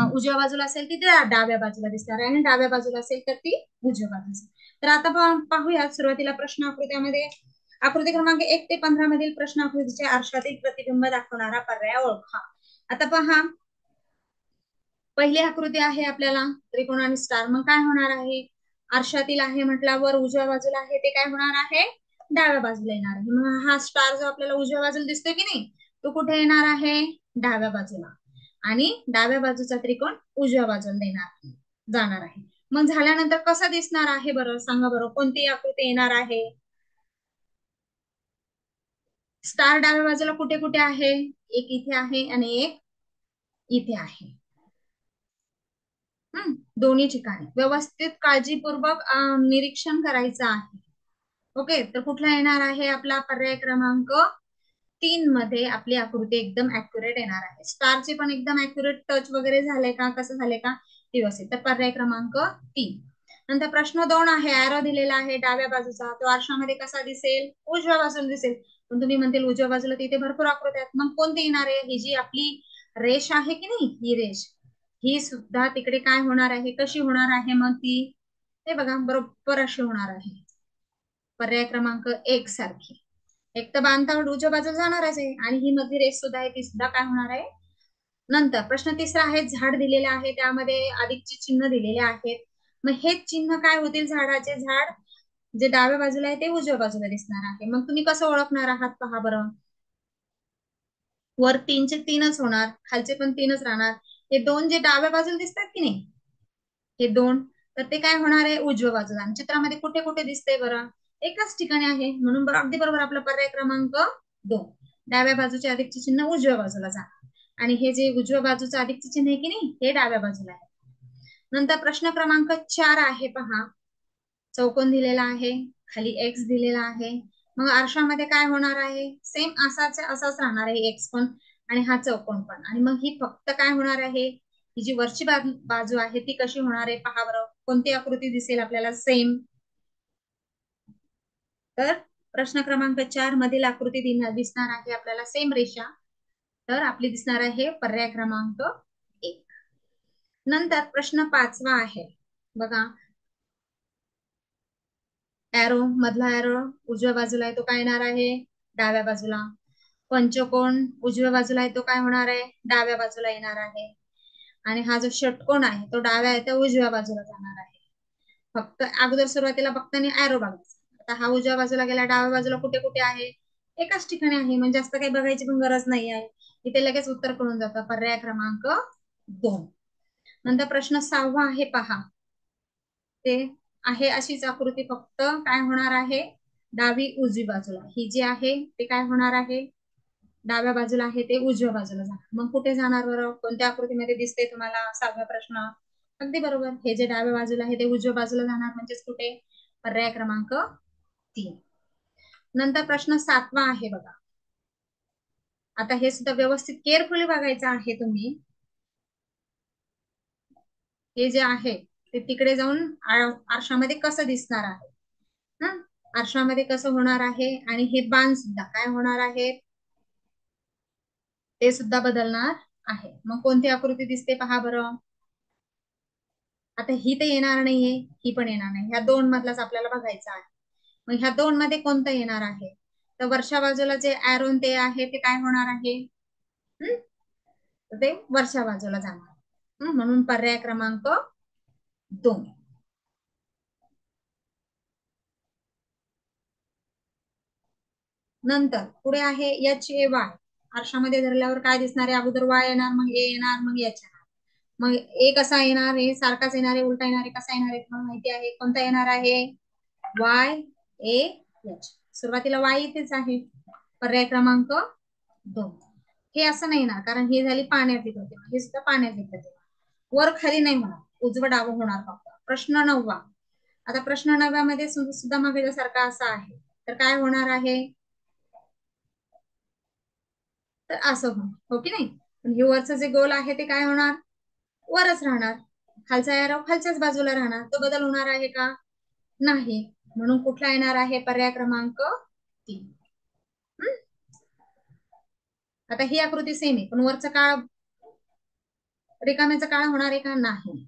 Speaker 1: उजव्या बाजूला असेल ती डाव्या बाजूला दिसणार आहे आणि डाव्या बाजूला असेल तर ती उजव्या बाजूला. तर आता पाहूया सुरुवातीला प्रश्न आकृत्यामध्ये. आकृती क्रमांक 1 ते 15 मधील प्रश्न आकृतीचे आरशातील प्रतिबिंब दाखवणारा पर्याय ओळखा. आता पहा, पहिली आकृती आहे आपल्याला त्रिकोण आणि स्टार. मग काय होणार आहे, आरशातील आहे म्हटल्यावर उजव्या बाजूला आहे, ते काय होणार आहे, डाव्या बाजूला येणार आहे. मग हा स्टार जो आपल्याला उजव्या बाजूला दिसतोय की नाही, तो कुठे येणार आहे, डाव्या बाजूला, आणि डाव्या बाजूचा त्रिकोण उजव्या बाजूला जाणार आहे. मग झाल्यानंतर कसा दिसणार आहे बरं, सांगा बरं, कोणती आकृती येणार आहे. स्टार डाव्या बाजूला कुठे कुठे आहे, एक इथे आहे आणि एक इथे आहे. दोन्ही ठिकाणी व्यवस्थित काळजीपूर्वक निरीक्षण करायचं आहे. ओके, तर कुठला येणार आहे आपला पर्याय क्रमांक 3 मध्ये आपली आकृती एकदम ऍक्युरेट येणार आहे. स्टारचे पण एकदम ऍक्युरेट टच वगैरे झाले का, कसं झाले का व्यवस्थित, तर पर्याय क्रमांक 3. नंतर प्रश्न 2 आहे, एरो दिलेला आहे डाव्या बाजूचा, तो आरशामध्ये कसा दिसेल, उजव्या बाजूला दिसेल. पण तुम्ही म्हणतील उजव्या बाजूला तिथे भरपूर आकृत्या आहेत, मग कोणती येणार आहे, ही जी आपली रेष आहे की नाही, ही रेष ही सुद्धा तिकडे काय होणार आहे, कशी होणार आहे, मग ती हे बघा बरोबर अशी होणार आहे. पर्याय क्रमांक 1 सारखी. एक तर बांधावर उजव्या बाजूला जाणारच आहे आणि ही मधली रेष सुद्धा आहे ती सुद्धा काय होणार आहे. नंतर प्रश्न 3 आहे, झाड दिलेले आहे, त्यामध्ये अधिकचे चिन्ह दिलेले आहेत. मग हे चिन्ह काय होतील, झाडाचे, झाड जे डाव्या बाजूला आहे ते उजव्या बाजूला दिसणार आहे. मग तुम्ही कसं ओळखणार आहात पहा बरं, वर 3चे 3च होणार, खालचे पण 3च राहणार. हे 2 जे डाव्या बाजूला दिसतात की नाही, हे 2, तर ते काय होणार आहे, उजव्या बाजूला. आणि चित्रामध्ये कुठे कुठे दिसतंय बरं, एकाच ठिकाणी आहे, म्हणून अगदी बरोबर आपला पर्याय क्रमांक 2. डाव्या बाजूचे अधिकचे चिन्ह उजव्या बाजूला जाणार आणि हे जे उजव्या बाजूचं अधिकचे चिन्ह आहे की नाही, हे डाव्या बाजूला आहे. नंतर प्रश्न क्रमांक 4 आहे पहा, चौकोन दिलेला आहे, खाली एक्स दिलेला आहे. मग आरशामध्ये काय होणार आहे, सेम असाच राहणार आहे एक्स पण आणि हा चौकोन पण. आणि मग ही फक्त काय होणार आहे, ही जी वरची बाजू आहे ती कशी होणार आहे पहा बरं, कोणती आकृती दिसेल आपल्याला सेम, तर प्रश्न क्रमांक 4 मधील आकृती दिसणार आहे आपल्याला सेम रेषा, तर आपली दिसणार आहे पर्याय क्रमांक 1. नंतर प्रश्न 5वा आहे बघा, एरो मधला एरो उजव्या बाजूला आहे तो काय येणार आहे, डाव्या बाजूला. पंचकोन उजव्या बाजूला आहे तो काय होणार आहे, डाव्या बाजूला येणार आहे. आणि हा जो षटकोन आहे तो डाव्या आहे तो उजव्या बाजूला जाणार आहे. फक्त अगोदर सुरुवातीला बघताना एरो बघायचा. आता हा उजव्या बाजूला गेला, डाव्या बाजूला कुठे कुठे आहे, एकाच ठिकाणी आहे, म्हणजे जास्त काही बघायची पण गरज नाही आहे. इथे लगेच उत्तर कळून जातं, पर्याय क्रमांक 2. नंतर प्रश्न 6वा आहे पहा, ते आहे अशीच आकृती, फक्त काय होणार आहे, डावी उजवी बाजूला ही जी आहे ते काय होणार आहे, डाव्या बाजूला आहे ते उजव्या बाजूला जाणार. मग कुठे जाणार बरं, कोणत्या आकृतीमध्ये दिसते तुम्हाला 6वा प्रश्न, अगदी बरोबर, हे जे डाव्या बाजूला आहे ते उजव्या बाजूला जाणार, म्हणजेच कुठे, पर्याय क्रमांक 3. नंतर प्रश्न 7वा आहे बघा, आता हे सुद्धा व्यवस्थित केअरफुली बघायचं आहे तुम्ही. हे जे आहे ते तिकडे जाऊन आरशामध्ये कसं दिसणार आहे, ना आरशामध्ये कसं होणार आहे, आणि हे बाण सुद्धा काय होणार आहे, ते सुद्धा बदलणार आहे. मग कोणती आकृती दिसते पहा बरं. आता ही तर येणार नाहीये, ही पण येणार नाही, ह्या 2 मधलाच आपल्याला बघायचं आहे. मग ह्या 2 मध्ये कोणतं येणार आहे, तर वरच्या बाजूला जे एरोन ते आहे ते काय होणार आहे, ते वरच्या बाजूला जाणार. म्हणून पर्याय क्रमांक 2. नंतर पुढे आहे एच ए वाय, आरशामध्ये धरल्यावर काय दिसणार आहे, अगोदर वाय येणार, मग ए येणार, मग एच येणार. मग ए कसा येणार आहे, सारखाच येणार आहे, उलटा येणार आहे, कसा येणार आहे तुम्हाला माहिती आहे, कोणता येणार आहे, वाय ए एच. सुरुवातीला वाय इथेच आहे, पर्याय क्रमांक 2. हे असं नाही येणार, कारण ही झाली पाण्यात येत होते, हे सुद्धा पाण्यात येत होते, वर खाली नाही होणार, उजवं डावं होणार फक्त. प्रश्न 9वा, आता प्रश्न 9व्या मध्ये सुद्धा मागे सारखा असा आहे, तर काय होणार आहे, तर असं होणार, हो की नाही. पण हे वरचं जे गोल आहे ते काय होणार, वरच राहणार, खालचा एरो खालच्याच बाजूला राहणार, तो बदल होणार आहे का, नाही. म्हणून कुठला येणार आहे, पर्याय क्रमांक 3. आता ही आकृती सेम आहे, पण वरचं काळ रिकाम्याचं काळ होणार आहे का, नाही.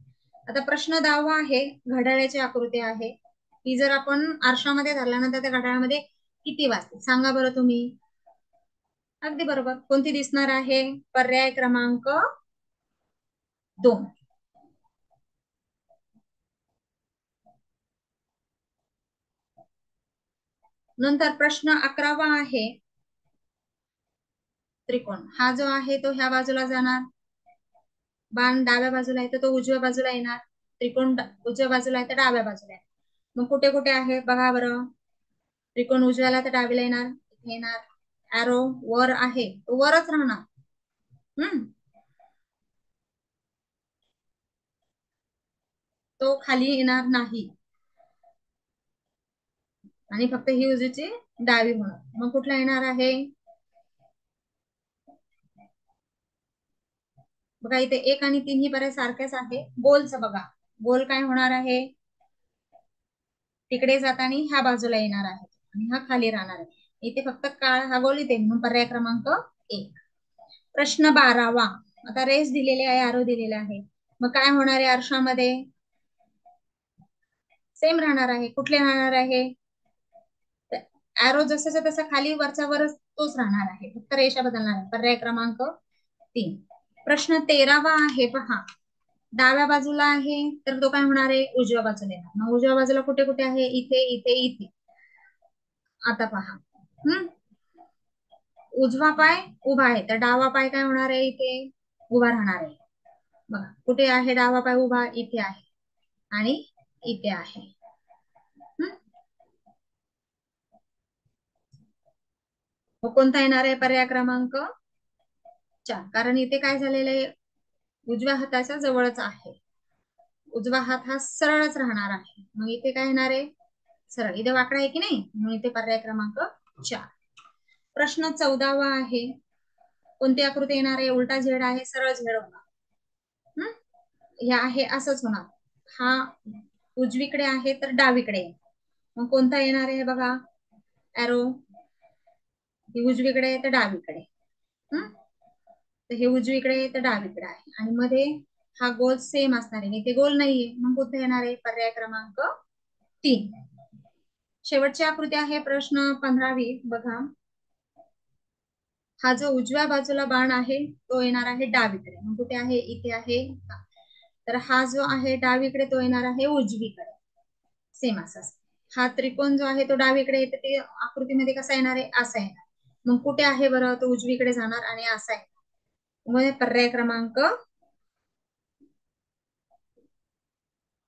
Speaker 1: आता प्रश्न 10वा आहे, घड्याळाची आकृती आहे, ती जर आपण आरशामध्ये धरल्यानंतर त्या घड्याळामध्ये किती वाजते सांगा बरं तुम्ही. अगदी बरोबर, कोणती दिसणार आहे, पर्याय क्रमांक 2. नंतर प्रश्न 11वा आहे, त्रिकोण हा जो आहे तो ह्या बाजूला जाणार, बाण डाव्या बाजूला आहे तर तो उजव्या बाजूला येणार, त्रिकोण उजव्या बाजूला आहे तर डाव्या बाजूला आहे. मग कुठे कुठे आहे बघा बरं, त्रिकोण उजव्याला तर डावीला येणार, इथे येणार, एरो वर आहे तो वरच राहणार. तो खाली येणार नाही, आणि फक्त ही उजवीची डावी होणार. मग कुठला येणार आहे, बघा इथे 1 आणि 3 ही बऱ्याच सारख्याच आहे. गोलचं बघा, गोल काय होणार आहे, तिकडे जाताना ह्या बाजूला येणार आहे, आणि हा खाली राहणार आहे. इथे फक्त काळ हा गोल इथे, म्हणून पर्याय क्रमांक 1. प्रश्न 12वा, आता रेस दिलेले आहे, आरो दिलेले आहे, मग काय होणार आहे आरशामध्ये, सेम राहणार आहे. कुठले राहणार आहे, एरो जसं तसं खाली वरचा वरच तोच राहणार आहे, फक्त रेषा बदलणार आहे, पर्याय क्रमांक 3. प्रश्न 13वा आहे पहा, डाव्या बाजूला आहे तर तो काय होणार आहे, उजव्या बाजूला येणार. मग उजव्या बाजूला कुठे कुठे आहे, इथे इथे इथे. आता पहा, उजवा पाय उभा आहे तर डावा पाय काय होणार आहे, इथे उभा राहणार आहे. बघा कुठे आहे डावा पाय उभा, इथे आहे आणि इथे आहे. मग कोणता येणार आहे, पर्याय क्रमांक 4, कारण इथे काय झालेलं आहे, उजव्या हाताच्या जवळच आहे, उजवा हात हा सरळच राहणार आहे, मग इथे काय येणार आहे, सरळ. इथे वाकडा आहे की नाही, म्हणून इथे पर्याय क्रमांक 4. प्रश्न 14वा आहे, कोणती आकृती येणार आहे, उलटा झेड आहे, सरळ झेड होणार. हे आहे असंच होणार, हा उजवीकडे आहे तर डावीकडे, मग कोणता येणार आहे बघा, एरो ही उजवीकडे आहे तर डावीकडे. तर हे उजवीकडे आहे तर डावीकडे आहे आणि मध्ये हा गोल सेम असणार आहे. इथे गोल नाहीये, मग कुठे येणार आहे? पर्याय क्रमांक 3. शेवटची आकृती आहे प्रश्न 15वी. बघा, हा जो उजव्या बाजूला बाण आहे तो येणार आहे डावीकडे. मग कुठे आहे? इथे आहे. तर हा जो आहे डावीकडे तो येणार आहे उजवीकडे. सेम असा. हा त्रिकोण जो आहे तो डावीकडे येते, ते आकृतीमध्ये कसा येणार आहे? असा येणार. मग कुठे आहे बरं? तो उजवीकडे जाणार आणि असा आहे. मग पर्याय क्रमांक,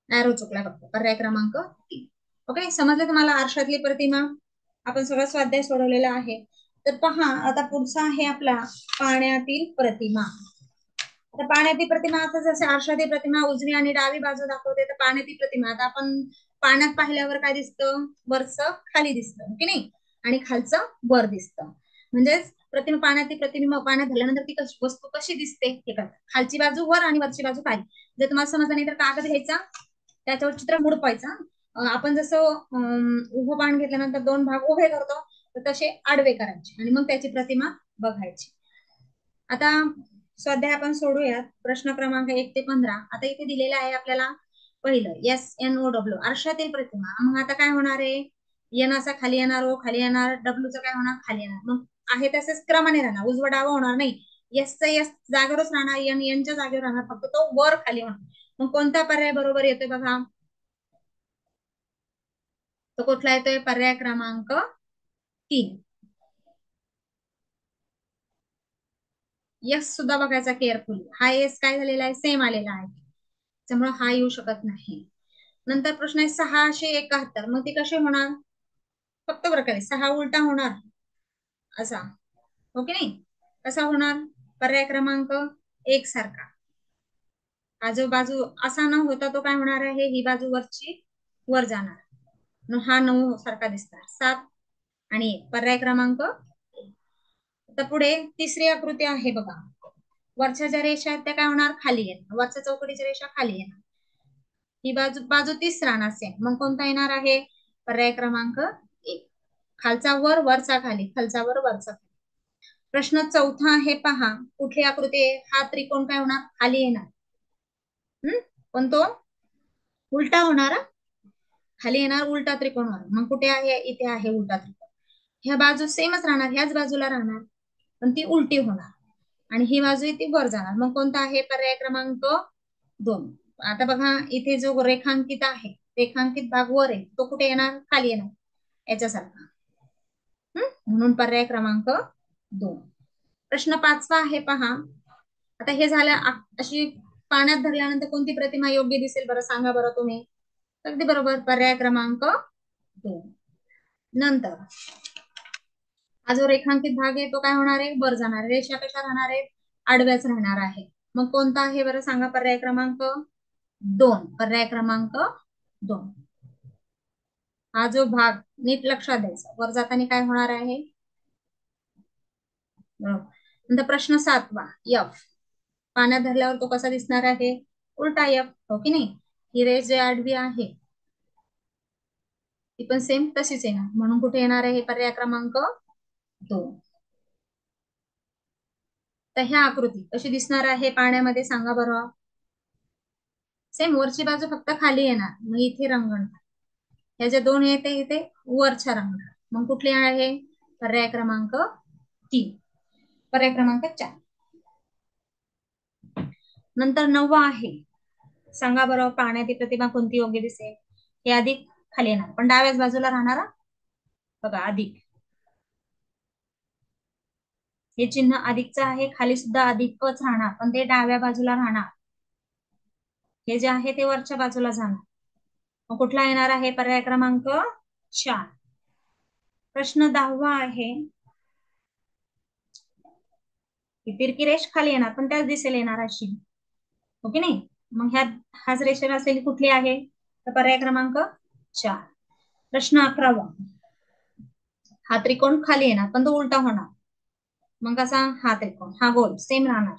Speaker 1: एरो चुकला फक्त, पर्याय क्रमांक 3. ओके, समजलं तुम्हाला? आरशातली प्रतिमा आपण सगळं स्वाध्याय सोडवलेला आहे. तर पहा, आता पुढचा आहे आपला पाण्यातील प्रतिमा. आता पाण्यातील प्रतिमा, आता जसे आरशातील प्रतिमा उजवी आणि डावी बाजू दाखवते, तर पाण्यातील प्रतिमा आता आपण पाण्यात पाहिल्यावर काय दिसतं? वरचं खाली दिसतं की नाही, आणि खालचं वर दिसतं. म्हणजेच प्रतिमा, पाण्यातील प्रतिमा पाण्यात धरल्यानंतर ती वस्तू कशी दिसते हे कळतं. खालची बाजू वर आणि वरची बाजू खाली. जर तुम्हाला समजलं नाही तर कागद घ्यायचा, त्याच्यावर चित्र मुडपायचा. आपण जसं उभं बाण घेतल्यानंतर 2 भाग उभे करतो, तर तसे आडवे करायचे आणि मग त्याची प्रतिमा बघायची. आता स्वाध्याय आपण सोडूयात. प्रश्न क्रमांक 1 ते 15. आता इथे दिलेलं आहे आपल्याला पहिलं SNOW, आरशातील प्रतिमा. मग आता काय होणार आहे? एन असा खाली येणार, ओ खाली येणार, डब्ल्यूचं काय होणार? खाली येणार. मग आहे तसंच क्रमाने राहणार, उजवं डावं होणार नाही. एसचा एस जागेवरच राहणार, एन एनच्या जागेवर राहणार, फक्त तो वर खाली होणार. मग कोणता पर्याय बरोबर येतोय बघा? तो कुठला येतोय? पर्याय क्रमांक 3. यस सुद्धा बघायचा केअरफुली. हा एस काय झालेला आहे? सेम आलेला आहे, त्यामुळे हा येऊ शकत नाही. नंतर प्रश्न आहे 671. मग ती कशी होणार? फक्त बरं काय, 6 उलटा होणार असा, ओके नाही? कसा होणार? पर्याय क्रमांक 1 सारखा. हा जो बाजू असा न होता तो काय होणार आहे? ही बाजू वरची वर जाणार. हा 9 सारखा दिसणार. 7 आणि 1, पर्याय क्रमांक. तर पुढे तिसरी आकृती आहे बघा. वरच्या ज्या रेषा आहेत त्या काय होणार? खाली येणार. वरच्या चौकटीच्या रेषा खाली येणार. ही बाजू बाजू 30 राहणार सेम. मग कोणता येणार आहे? पर्याय क्रमांक 1. खालचा वर, वरचा खाली, खालचा वर, वरचा खाली. प्रश्न 4 आहे पहा. कुठली आकृती आहे? हा त्रिकोण काय होणार? खाली येणार. पण तो उलटा होणार. खाली येणार, उलटा त्रिकोण होणार. मग कुठे आहे? इथे आहे उलटा त्रिकोण. ह्या बाजू सेमच राहणार, ह्याच बाजूला राहणार, पण ती उलटी होणार. आणि ही बाजू ती वर जाणार. मग कोणता आहे? पर्याय क्रमांक 2. आता बघा, इथे जो रेखांकित आहे, रेखांकित भाग वर आहे, तो कुठे येणार? खाली येणार, याच्यासारखा. म्हणून पर्याय क्रमांक 2. प्रश्न 5 आहे पहा. आता हे झालं, अशी पाण्यात धरल्यानंतर कोणती प्रतिमा योग्य दिसेल बरं? सांगा बरं तुम्ही. अगदी बरोबर, पर्याय क्रमांक 2. नंतर हा जो रेखांकित भाग आहे तो काय होणार आहे? वर जाणार. रेषा कशा राहणार आहेत? आडव्याच राहणार आहे. मग कोणता आहे बरं? सांगा. पर्याय क्रमांक 2. पर्याय क्रमांक 2. हा जो भाग नीट लक्षात द्यायचा, वर जाताना काय होणार आहे? नंतर प्रश्न 7वा, एफ. पाण्यात धरल्यावर तो कसा दिसणार आहे? उलटा एफ, हो की नाही? ही रेष जी आडवी आहे ती पण सेम तशीच येणार. म्हणून कुठे येणार आहे? पर्याय क्रमांक 2. तर ह्या आकृती कशी दिसणार आहे पाण्यामध्ये? सांगा बरं. सेम, वरची बाजू फक्त खाली येणार, मग इथे रंगणार. ह्या ज्या 2 येते इथे वरच्या रंगणार. मग कुठली आहे? पर्याय क्रमांक 3. पर्याय क्रमांक 4. नंतर 9वा आहे. सांगा बरं, पाण्याची प्रतिमा कोणती योग्य दिसेल? हे अधिक खाली येणार, पण डाव्याच बाजूला राहणार. बघा, अधिक. हे चिन्ह अधिकचं आहे, खाली सुद्धा अधिकच राहणार, पण ते डाव्या बाजूला राहणार. हे जे आहे ते वरच्या बाजूला जाणार. मग कुठला येणार आहे? पर्याय क्रमांक 4. प्रश्न 10वा आहे. ही तिरकी रेष खाली येणार, पण त्याच दिशेला येणार अशी, ओके नाही? मग हाच रेषेला असलेली कुठली आहे? तर पर्याय क्रमांक 4. प्रश्न 11वा. हा त्रिकोण खाली येणार, पण तो उलटा होणार. मग कसा? हा त्रिकोण, हा गोल सेम राहणार.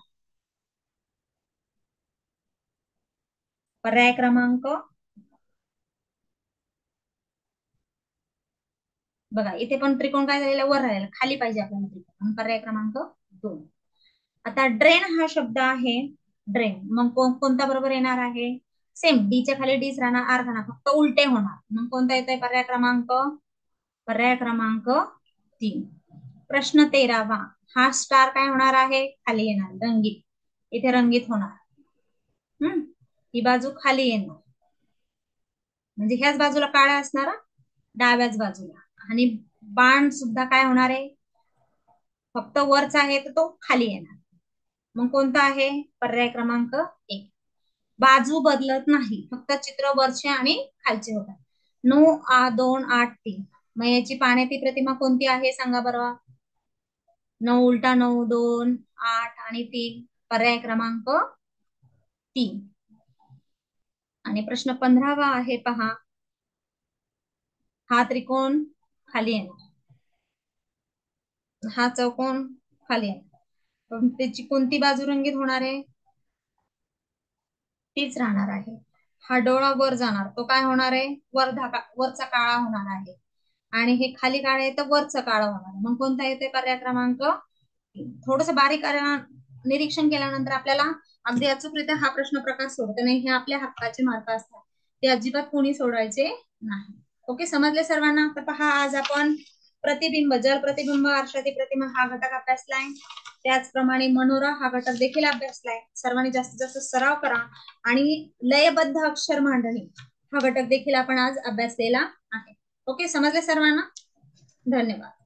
Speaker 1: पर्याय क्रमांक बघा इथे पण त्रिकोण काय झालेला, वर राहिलेला, खाली पाहिजे आपल्याला त्रिकोण. पर्याय क्रमांक 2. आता ड्रेन हा शब्द आहे, ड्रेन, मग कोणता बरोबर येणार आहे, सेम डीच्या खाली डीच राहणार, आर राहणार, फक्त उलटे होणार. मग कोणता येतोय पर्याय क्रमांक 3. प्रश्न 13वा, हा स्टार काय होणार आहे, खाली येणार, रंगीत, इथे रंगीत होणार. ही बाजू खाली येणार, म्हणजे ह्याच बाजूला काळा असणारा डाव्याच बाजूला, आणि बाण सुद्धा काय होणार आहे, फक्त वरचा आहे तर तो खाली येणार. मग कोणता आहे, पर्याय क्रमांक 1. बाजू बदलत नाही, फक्त चित्र वरचे आणि खालचे होतात. 9, 2, 8, 3. मग याची पाण्याची प्रतिमा कोणती आहे सांगा बरं. 9 उलटा 9, 2, 8 आणि 3. पर्याय क्रमांक 3. आणि प्रश्न 15वा आहे पहा, हा त्रिकोण खाली येणार, हा चौकोन खाली येणार, पण त्याची कोणती बाजू रंगीत होणार आहे, तीच राहणार आहे. हा डोळा वर जाणार, तो काय होणार आहे, वरचा काळा होणार आहे, आणि हे खाली काळा आहे तर वरचं काळं होणार. मग कोणता येते, पर्याय क्रमांक 3. थोडस बारीक निरीक्षण केल्यानंतर आपल्याला अगदी अचूकरित्या हा प्रश्न प्रकाश सोडतो नाही, हे आपल्या हक्काचे मार्क असतात, ते अजिबात कोणी सोडवायचे नाही. ओके, समजले सर्वांना. तर पहा, आज आपण प्रतिबिंब, जल प्रतिबिंब, आरशाची प्रतिमा हा घटक अभ्यासलाय, त्याचप्रमाणे मनोरा हा घटक देखील अभ्यासलाय. सर्वांनी जास्तीत जास्त सराव करा, आणि लयबद्ध अक्षर मांडणी हा घटक देखील आपण आज अभ्यासलेला आहे. ओके, समजले सर्वांना. धन्यवाद.